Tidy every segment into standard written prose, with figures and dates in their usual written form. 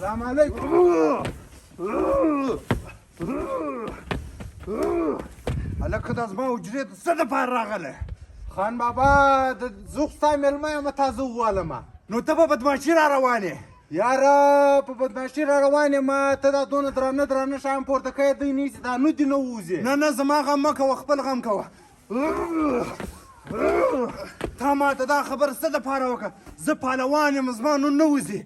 السلام عليكم. هلک دا زما حجرې ته څه دپاره راغلی؟ خان بابا د زه خو ستا مېلمه یم تازه ووالمه. نو ته په بدماشي را روان یې؟ یاره په بدماشي را روان یم، ته دا دونه درانه درانه شیان پورته کوې دی نیسي دا نو دې نه ووځې. نه زما غم مه کوه، خپل غم کوه. تا ما ته دا خبره څه دپاره وکړه؟ زه پهلوان یم، زما نوم نه وځي.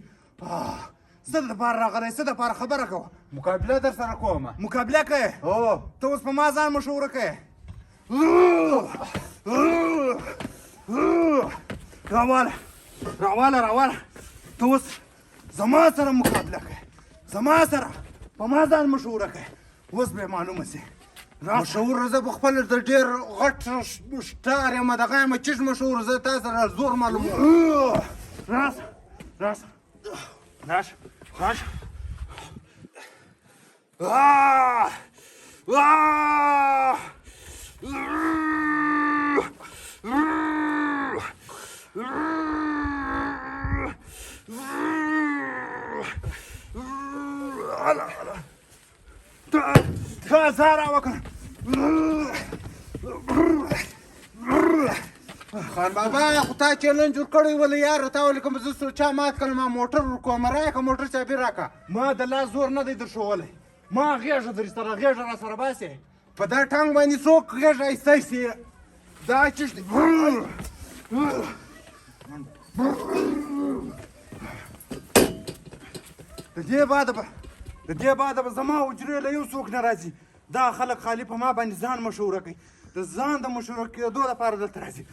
څه دپاره راغلی؟ څه دپاره خبره کوه؟ مقابله در سره کومه. مقابله کوې؟ هو. ته اوس په ما ځان مشوره کوې؟ راواله ته اوس زما سره مقابله کوې، زما سره په ما ځان مشوره کوې. اوس به معلومه سي. مشهور زه په خپل د ډېر غټ شټار یم، دغه یم چیش مشهور، زه تا سره زور معلوموم. راشه تا زارا وکړه. خان بابا خو تا چیلنج جوړ کړی ولې یاره، تا ولې کوم زه چا مات کړم، ما موټر ورکوم، راکړه موټر چابي راکړه. ما د لاس زور نه دی در ښوولی، ما غېږه در سره غېږه را سره باسې. په دا ټنګ باندې څوک غېږه ایستی سي؟ دا چیش دی. د دې بعده به زما حجرې له یو څوک نه راځي. دا خلک خالي په ما باندې ځان مشوره کوي، د ځان د مشوره کېدو لپاره دلته راځي.